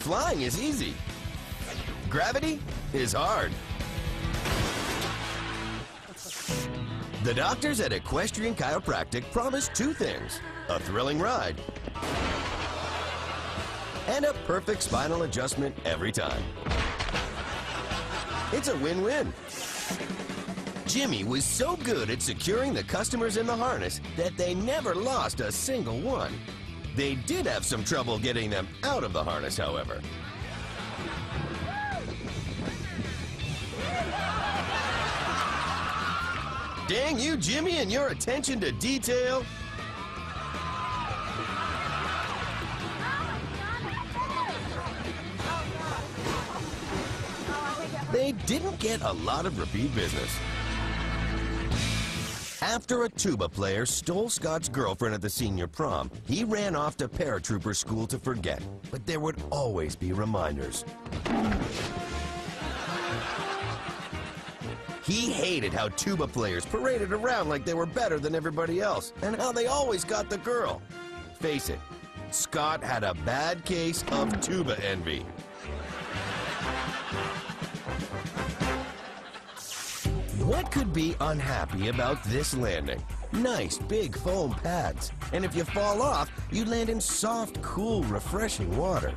Flying is easy. Gravity is hard. The doctors at Equestrian Chiropractic promise two things: a thrilling ride and a perfect spinal adjustment every time. It's a win-win. Jimmy was so good at securing the customers in the harness that they never lost a single one. They did have some trouble getting them out of the harness, however. Dang you, Jimmy, and your attention to detail. They didn't get a lot of repeat business. After a tuba player stole Scott's girlfriend at the senior prom, he ran off to paratrooper school to forget, but there would always be reminders. He hated how tuba players paraded around like they were better than everybody else, and how they always got the girl. Face it, Scott had a bad case of tuba envy. What could be unhappy about this landing? Nice big foam pads, and if you fall off, you land in soft, cool, refreshing water.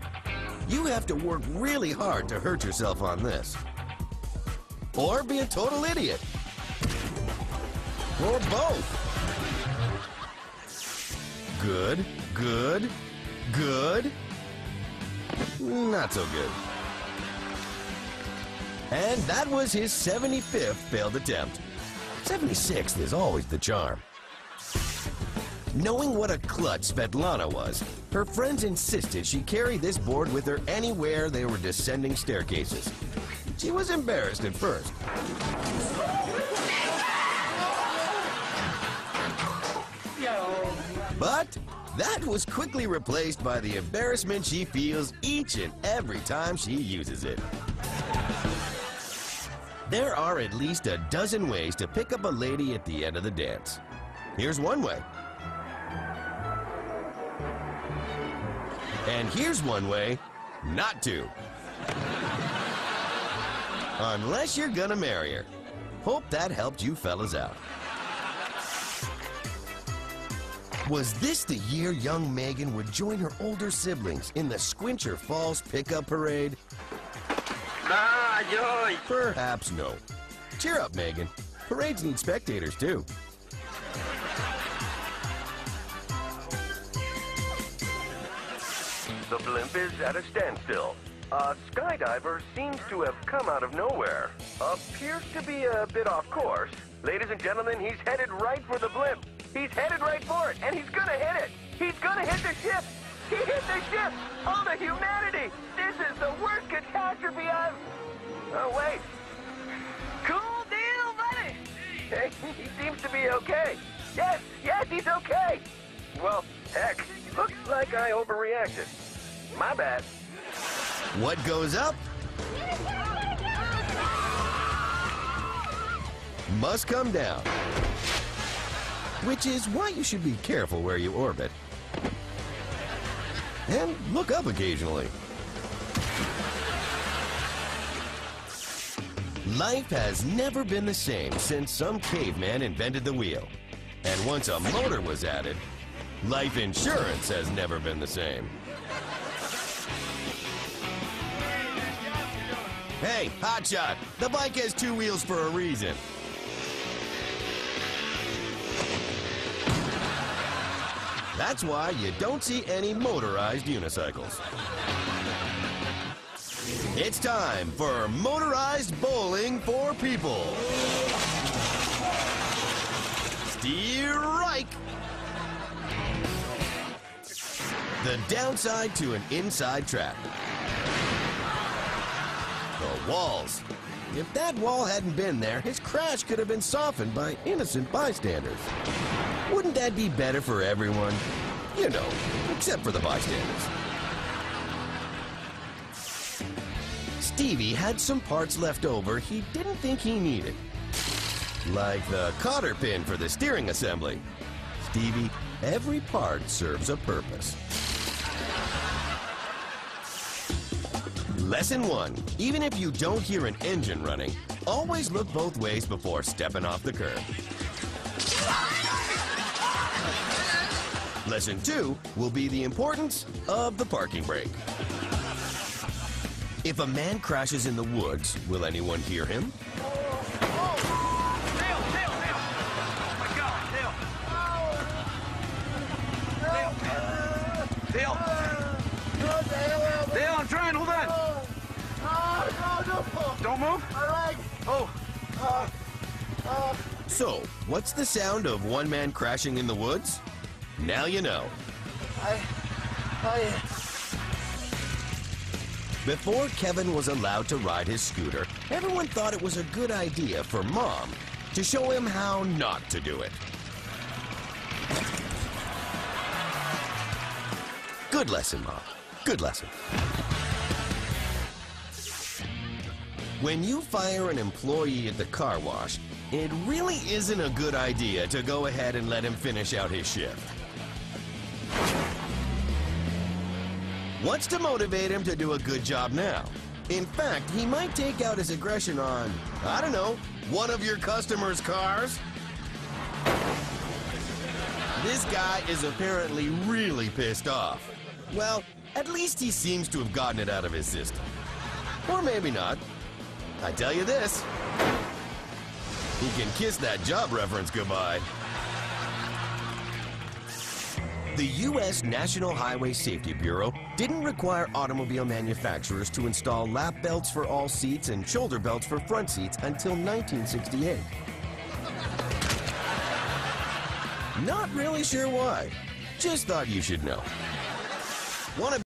You have to work really hard to hurt yourself on this. Or be a total idiot. Or both. Good, good, good. Not so good. And that was his 75th failed attempt. 76th is always the charm. Knowing what a klutz Svetlana was, her friends insisted she carry this board with her anywhere they were descending staircases. She was embarrassed at first. But that was quickly replaced by the embarrassment she feels each and every time she uses it. There are at least a dozen ways to pick up a lady at the end of the dance. Here's one way. And here's one way not to. Unless you're gonna marry her. Hope that helped you fellas out. Was this the year young Megan would join her older siblings in the Squincher Falls Pickup Parade? Perhaps no. Cheer up, Megan. Parades need spectators, too. The blimp is at a standstill. A skydiver seems to have come out of nowhere. Appears to be a bit off course. Ladies and gentlemen, he's headed right for the blimp. He's headed right for it, and he's gonna hit it. He's gonna hit the ship. He hit the ship. Oh, the humanity. This is the worst catastrophe I've... Oh, wait. Cool deal, buddy. Hey, he seems to be okay. Yes, he's okay. Well, heck, looks like I overreacted. My bad. What goes up must come down. Which is why you should be careful where you orbit. And look up occasionally. Life has never been the same since some caveman invented the wheel. And once a motor was added, life insurance has never been the same. Hey, hotshot, the bike has two wheels for a reason. That's why you don't see any motorized unicycles. It's time for motorized bowling for people. Steer right. The downside to an inside track. The walls. If that wall hadn't been there, his crash could have been softened by innocent bystanders. Wouldn't that be better for everyone? You know, except for the bystanders. Stevie had some parts left over he didn't think he needed. Like the cotter pin for the steering assembly. Stevie, every part serves a purpose. Lesson 1. Even if you don't hear an engine running, always look both ways before stepping off the curb. Lesson 2 will be the importance of the parking brake. If a man crashes in the woods, will anyone hear him? Dale! Dale, I'm trying, hold on! No. Don't move? So, what's the sound of one man crashing in the woods? Now you know. Before Kevin was allowed to ride his scooter, everyone thought it was a good idea for Mom to show him how not to do it. Good lesson, Mom. Good lesson. When you fire an employee at the car wash, it really isn't a good idea to go ahead and let him finish out his shift. What's to motivate him to do a good job now? In fact, he might take out his aggression on, I don't know, one of your customers' cars. This guy is apparently really pissed off. Well, at least he seems to have gotten it out of his system. Or maybe not. I tell you this, he can kiss that job reference goodbye. The U.S. National Highway Safety Bureau didn't require automobile manufacturers to install lap belts for all seats and shoulder belts for front seats until 1968. Not really sure why. Just thought you should know. Want to